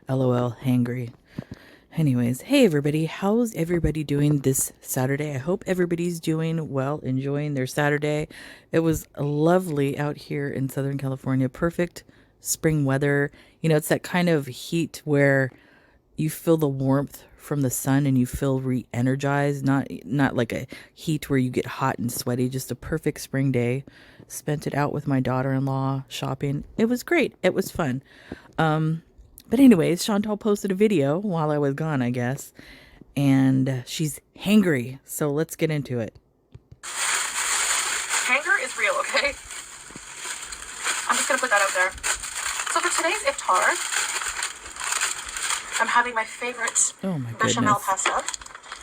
LOL, hangry. Anyways, hey everybody, how's everybody doing this Saturday? I hope everybody's doing well, enjoying their Saturday. It was lovely out here in Southern California, perfect spring weather. You know, it's that kind of heat where you feel the warmth from the sun and you feel re-energized, not like a heat where you get hot and sweaty, just a perfect spring day. Spent it out with my daughter-in-law shopping. It was great. It was fun. But anyways, Chantal posted a video while I was gone, I guess, and she's hangry. So let's get into it. Hanger is real, okay? I'm just gonna put that out there. So for today's iftar, I'm having my favorite bechamel pasta.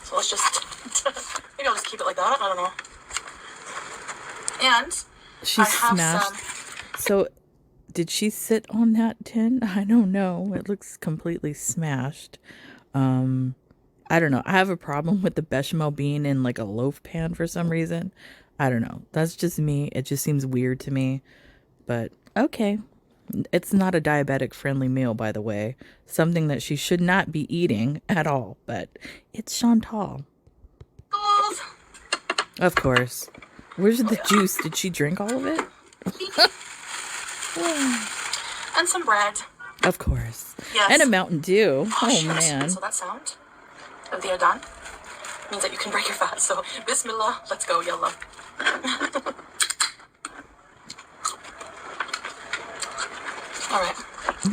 So let's just maybe I'll just keep it like that. I don't know. And she's smashed. So did she sit on that tin? I don't know. It looks completely smashed. I don't know. I have a problem with the bechamel being in like a loaf pan for some reason. I don't know. That's just me. It just seems weird to me. But okay. It's not a diabetic friendly meal, by the way. Something that she should not be eating at all. But it's Chantal. Of course. Where's the juice? Did she drink all of it? And some bread. Of course. Yes. And a Mountain Dew. Oh man. So that sound of the adhan means that you can break your fast. So bismillah, let's go, yallah. All right.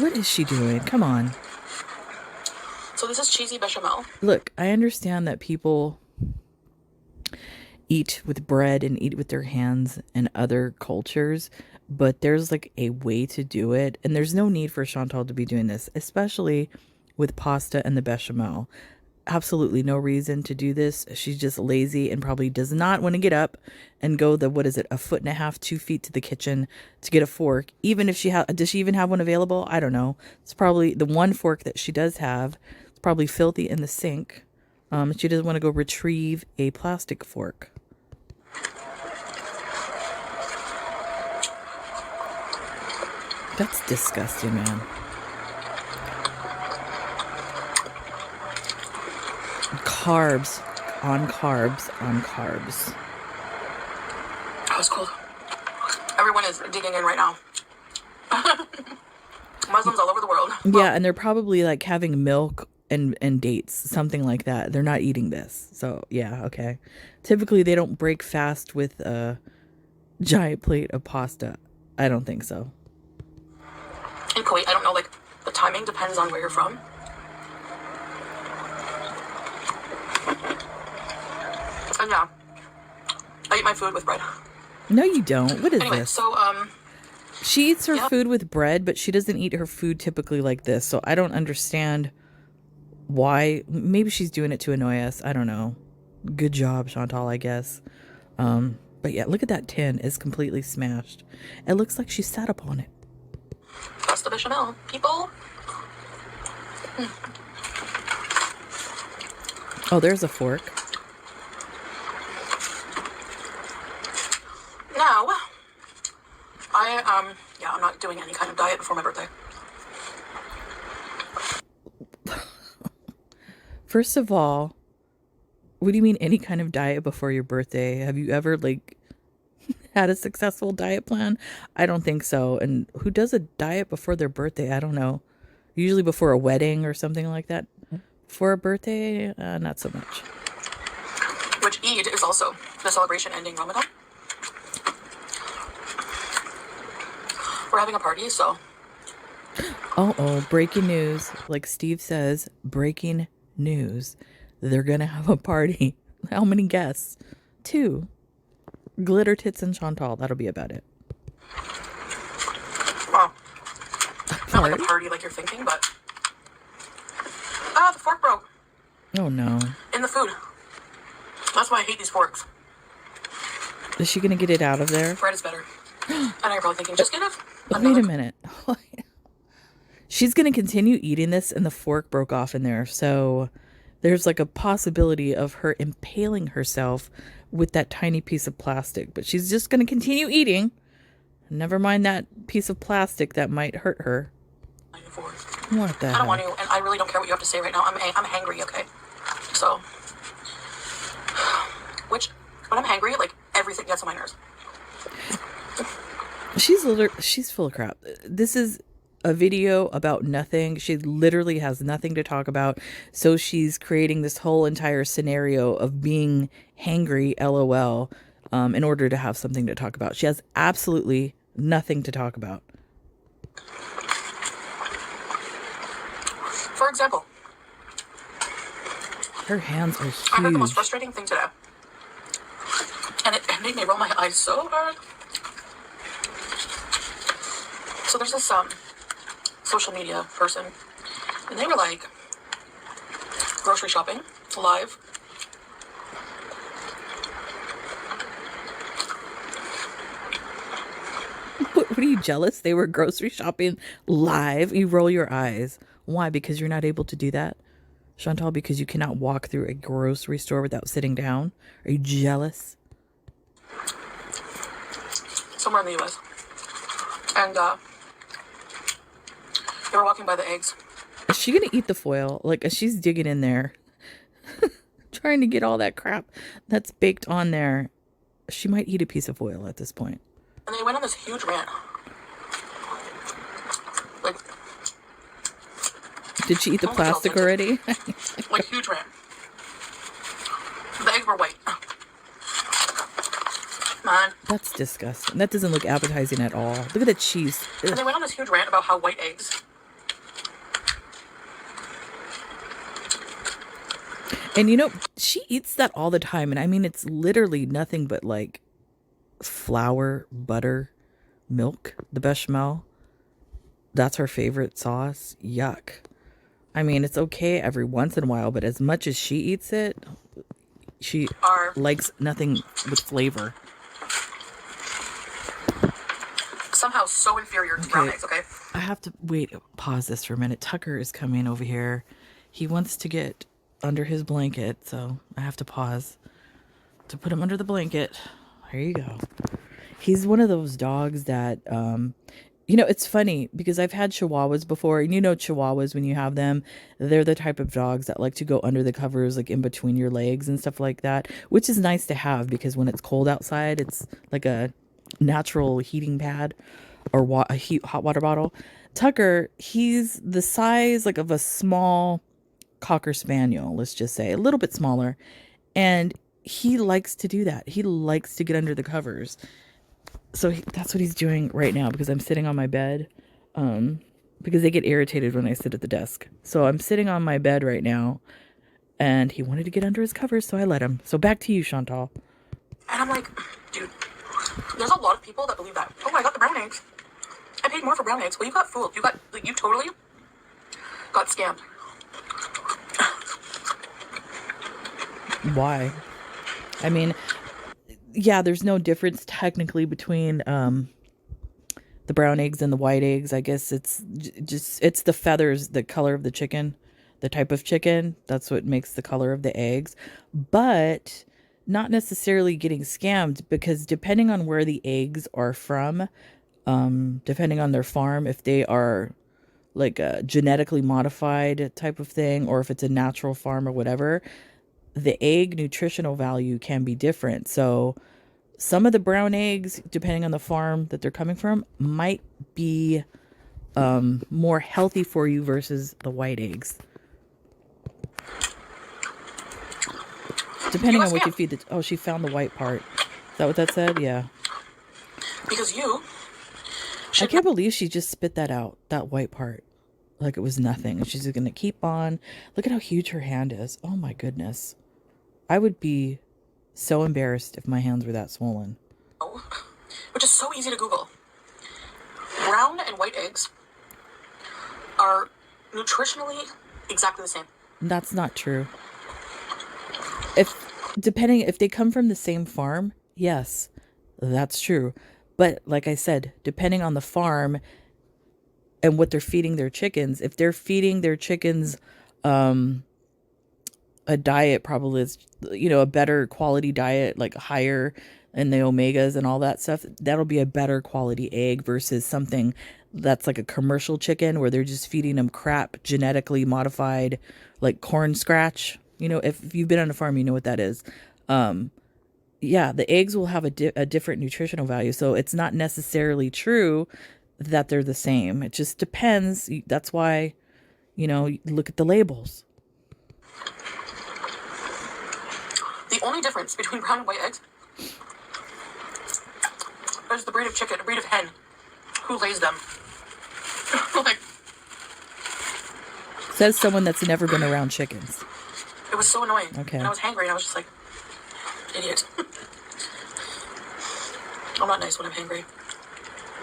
What is she doing? Come on. So this is cheesy bechamel. Look, I understand that people eat with bread and eat with their hands in other cultures, but there's like a way to do it, and there's no need for Chantal to be doing this, especially with pasta and the bechamel. Absolutely no reason to do this. She's just lazy and probably does not want to get up and go the, what is it, a foot and a half, 2 feet to the kitchen to get a fork. Even if does she even have one available? I don't know. It's probably the one fork that she does have. It's probably filthy in the sink. She doesn't want to go retrieve a plastic fork. That's disgusting, man. Carbs on carbs on carbs. That was cool. Everyone is digging in right now. Muslims all over the world. Yeah, and they're probably like having milk and dates, something like that. They're not eating this. So, yeah, okay. Typically, they don't break fast with a giant plate of pasta. I don't think so. In Kuwait, I don't know, like, the timing depends on where you're from. And yeah, I eat my food with bread. No, you don't. What is anyway, this? So, she eats her food with bread, but she doesn't eat her food typically like this. So I don't understand why. Maybe she's doing it to annoy us. I don't know. Good job, Chantal, I guess. But yeah, look at that tin. It's completely smashed. It looks like she sat upon it. That's the bechamel, people. Oh, there's a fork. Now, I'm not doing any kind of diet before my birthday. First of all, what do you mean any kind of diet before your birthday? Have you ever like had a successful diet plan? I don't think so. And who does a diet before their birthday? I don't know. Usually before a wedding or something like that. For a birthday, not so much. Which Eid is also the celebration ending Ramadan. We're having a party, so. Oh, breaking news. Like Steve says, breaking news. They're going to have a party. How many guests? 2. Glitter Tits and Chantal. That'll be about it. Wow. Not like a party like you're thinking, but. The fork broke. Oh, no. In the food. That's why I hate these forks. Is she going to get it out of there? Bread is better. And you're probably thinking, just get it. Wait a minute. She's going to continue eating this and the fork broke off in there. So there's like a possibility of her impaling herself with that tiny piece of plastic. But she's just going to continue eating. Never mind that piece of plastic that might hurt her. What the I don't want heck? to, and I really don't care what you have to say right now. I'm hangry, okay? So, which, when I'm hangry, like, everything gets on my nerves. She's full of crap. This is a video about nothing. She literally has nothing to talk about. So she's creating this whole entire scenario of being hangry, LOL, in order to have something to talk about. She has absolutely nothing to talk about. For example, her hands are huge. I heard the most frustrating thing today, and it made me roll my eyes so hard. So there's this social media person, and they were like grocery shopping live. What are you, jealous? They were grocery shopping live. You roll your eyes. Why? Because you're not able to do that, Chantal? Because you cannot walk through a grocery store without sitting down? Are you jealous? Somewhere in the U.S. And they were walking by the eggs. Is she gonna eat the foil? Like, she's digging in there, trying to get all that crap that's baked on there. She might eat a piece of foil at this point. And they went on this huge rant. Like, did she eat the plastic already? Like, huge rant. The eggs were white. Man. That's disgusting. That doesn't look appetizing at all. Look at the cheese. Ugh. And they went on this huge rant about how white eggs. And you know, she eats that all the time. And I mean, it's literally nothing but like flour, butter, milk, the bechamel. That's her favorite sauce. Yuck. I mean, it's okay every once in a while, but as much as she eats it, she likes nothing with flavor. Somehow so inferior to brown eggs, okay? I have to pause this for a minute. Tucker is coming over here. He wants to get under his blanket, so I have to pause to put him under the blanket. There you go. He's one of those dogs that, you know, it's funny because I've had Chihuahuas before, and you know Chihuahuas, when you have them, they're the type of dogs that like to go under the covers, like in between your legs and stuff like that, which is nice to have because when it's cold outside, it's like a natural heating pad or hot water bottle. Tucker, he's the size like of a small Cocker Spaniel, let's just say, a little bit smaller, and he likes to do that. He likes to get under the covers. So that's what he's doing right now because I'm sitting on my bed, because they get irritated when I sit at the desk. So I'm sitting on my bed right now, and he wanted to get under his covers, so I let him. So back to you, Chantal. And I'm like, dude, there's a lot of people that believe that. Oh, I got the brown eggs. I paid more for brown eggs. Well, you got fooled. You totally got scammed. Why? I mean, yeah, there's no difference technically between the brown eggs and the white eggs. I guess it's the feathers, the color of the chicken, the type of chicken. That's what makes the color of the eggs. But not necessarily getting scammed, because depending on where the eggs are from, depending on their farm, if they are like a genetically modified type of thing, or if it's a natural farm or whatever, the egg nutritional value can be different. So some of the brown eggs, depending on the farm that they're coming from, might be more healthy for you versus the white eggs. Depending on what you feed oh, she found the white part. Is that what that said? Yeah. Because you... I can't believe she just spit that out, that white part, like it was nothing. And she's just going to keep on. Look at how huge her hand is. Oh my goodness. I would be so embarrassed if my hands were that swollen. Which is so easy to Google. Brown and white eggs are nutritionally exactly the same. That's not true. If they come from the same farm, yes, that's true. But like I said, depending on the farm and what they're feeding their chickens, if they're feeding their chickens a diet, probably is, you know, a better quality diet, like higher in the omegas and all that stuff, that'll be a better quality egg versus something that's like a commercial chicken where they're just feeding them crap, genetically modified, like corn scratch. You know, if you've been on a farm, you know what that is. Yeah, the eggs will have a different nutritional value. So it's not necessarily true that they're the same. It just depends. That's why, you look at the labels. The only difference between brown and white eggs is the breed of chicken, the breed of hen, who lays them. Like, Says someone that's never been around chickens. it was so annoying. Okay. And I was hangry and I was just like, idiot. I'm not nice when I'm hangry.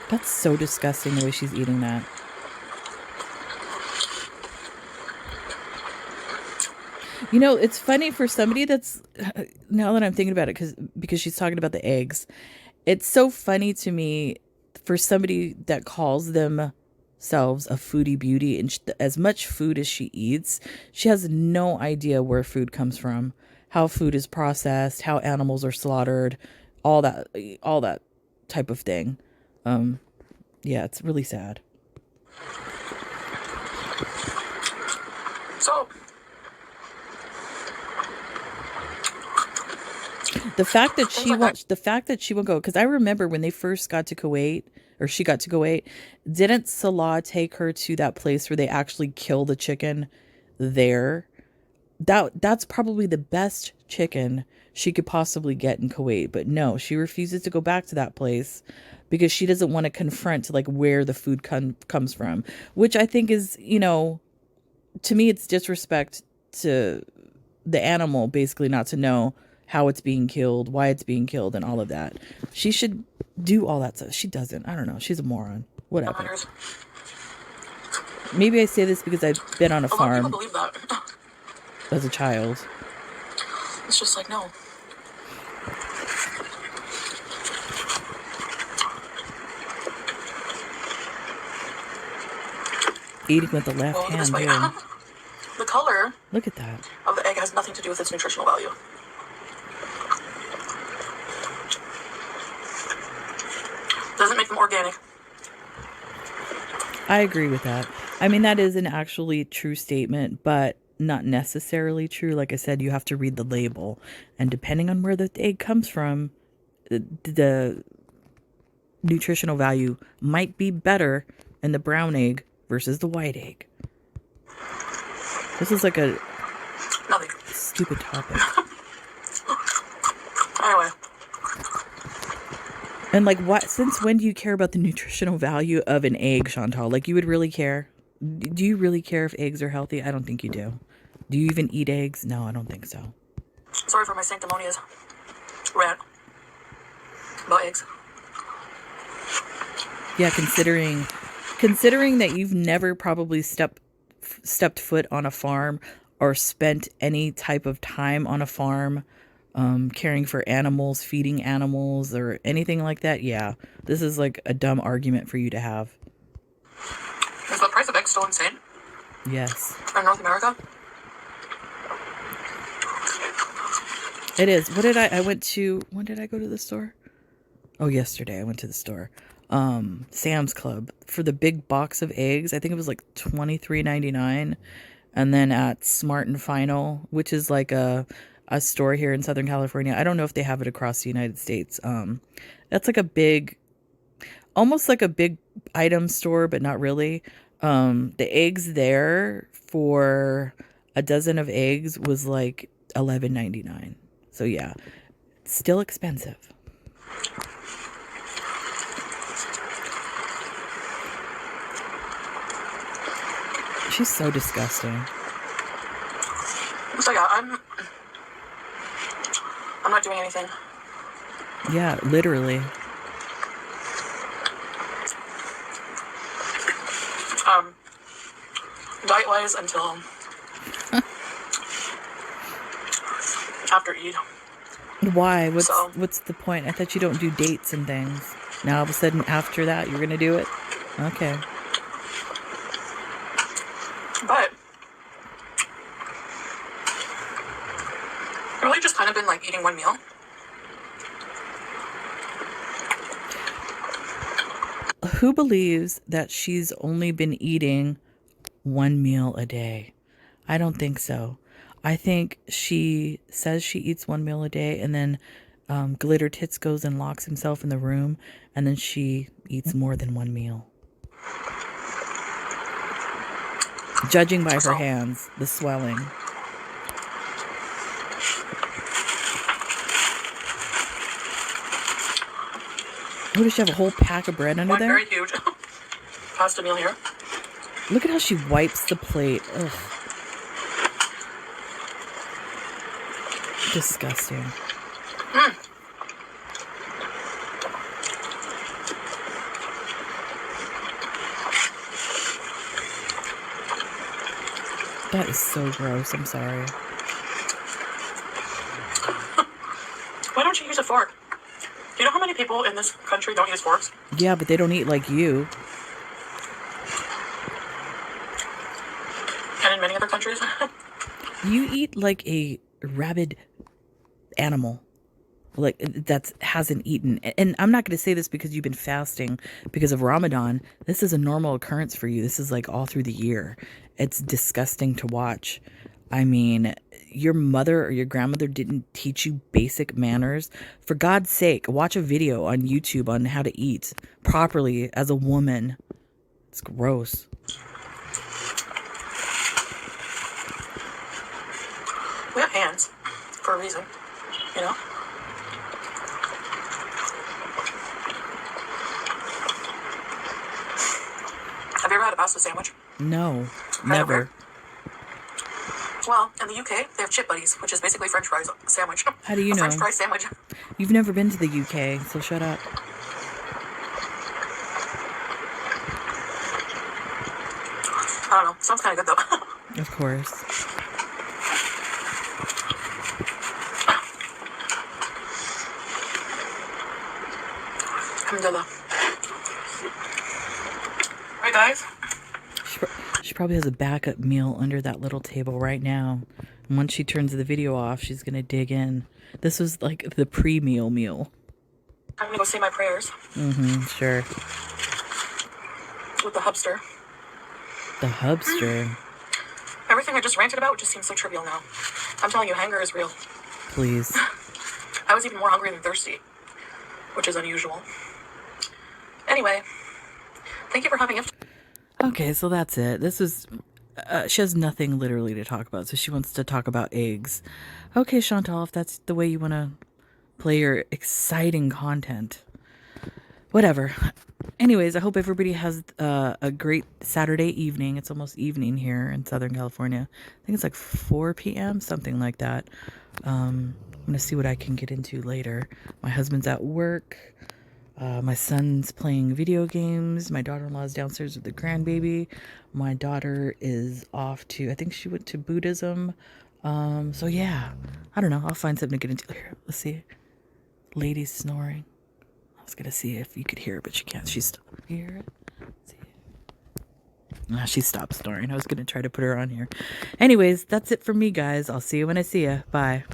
That's so disgusting the way she's eating that. It's funny for somebody that's, now that I'm thinking about it, because she's talking about the eggs, it's so funny to me for somebody that calls themselves a foodie beauty, and as much food as she eats, she has no idea where food comes from, how food is processed, how animals are slaughtered, all that type of thing. Yeah, it's really sad. So, the fact that she won't go, because I remember when they first got to Kuwait, or she got to Kuwait, didn't Salah take her to that place where they actually kill the chicken there? That's probably the best chicken she could possibly get in Kuwait, but no, she refuses to go back to that place because she doesn't want to confront like where the food comes from, which I think is, to me, it's disrespect to the animal, basically, not to know how it's being killed, why it's being killed, and all of that. She should do all that stuff. She doesn't. I don't know. She's a moron. Whatever. Maybe I say this because I've been on a farm. A lot of people believe that. As a child. It's just like, no. Eating with the left hand, yeah. The color. Look at that. Of the egg has nothing to do with its nutritional value. Doesn't make them organic. I agree with that. I mean, that is an actually true statement, but not necessarily true. Like I said, you have to read the label. And depending on where the egg comes from, the nutritional value might be better in the brown egg versus the white egg. This is like a stupid topic. Anyway. And like, since when do you care about the nutritional value of an egg, Chantal? Like, you would really care? Do you really care if eggs are healthy? I don't think you do. Do you even eat eggs? No, I don't think so. Sorry for my sanctimonious rant about eggs. Yeah, considering that you've never probably stepped foot on a farm or spent any type of time on a farm, caring for animals, feeding animals, or anything like that. Yeah, this is like a dumb argument for you to have. Is the price of eggs still insane? Yes. In North America? It is. When did I go to the store? Oh, yesterday I went to the store. Sam's Club, for the big box of eggs. I think it was like $23.99. And then at Smart and Final, which is like a store here in Southern California. I don't know if they have it across the United States. That's like almost like a big item store, but not really. The eggs there for a dozen of eggs was like $11.99. So yeah, it's still expensive. She's so disgusting. So yeah, I'm not doing anything. Yeah, literally. Diet-wise until after Eid. Why? What's the point? I thought you don't do dates and things. Now all of a sudden after that you're gonna do it? Okay. But I've really just kind of been like eating one meal. Who believes that she's only been eating one meal a day? I don't think so. I think she says she eats one meal a day, and then Glitter Tits goes and locks himself in the room, and then she eats more than one meal. Judging by her hands, the swelling. Oh, does she have a whole pack of bread under One there? very huge pasta meal here. Look at how she wipes the plate. Ugh. Disgusting. That is so gross. I'm sorry. Why don't you use a fork? Do you know how many people in this country don't use forks? Yeah, but they don't eat like you. And in many other countries. You eat like a rabid animal. Like that hasn't eaten. And I'm not going to say this because you've been fasting because of Ramadan. This is a normal occurrence for you. This is like all through the year. It's disgusting to watch. I mean, your mother or your grandmother didn't teach you basic manners. For God's sake, watch a video on YouTube on how to eat properly as a woman. It's gross. We have hands for a reason, you know? Have you ever had a pasta sandwich? No, never. Well, in the UK, they have chip buddies, which is basically French fries sandwich. How do you know? French fries sandwich. You've never been to the UK, so shut up. I don't know. Sounds kind of good, though. Of course. Alhamdulillah. Right, guys? She probably has a backup meal under that little table right now. And once she turns the video off, she's going to dig in. This was like the pre-meal meal. I'm going to go say my prayers. Sure. With the hubster. The hubster. Everything I just ranted about just seems so trivial now. I'm telling you, hunger is real. Please. I was even more hungry than thirsty, which is unusual. Anyway, thank you for having it. Okay, so that's it. This was... she has nothing literally to talk about, so she wants to talk about eggs. Okay, Chantal, if that's the way you want to play your exciting content. Whatever. Anyways, I hope everybody has a great Saturday evening. It's almost evening here in Southern California. I think it's like 4 p.m., something like that. I'm going to see what I can get into later. My husband's at work. My son's playing video games. My daughter-in-law's downstairs with the grandbaby. My daughter is off to, I think she went to Buddhism. So yeah, I don't know. I'll find something to get into. Here, let's see. Lady's snoring. I was going to see if you could hear it, but she can't. She's stopped. Hear it? Let's see. Nah, she stopped snoring. I was going to try to put her on here. Anyways, that's it for me, guys. I'll see you when I see you. Bye.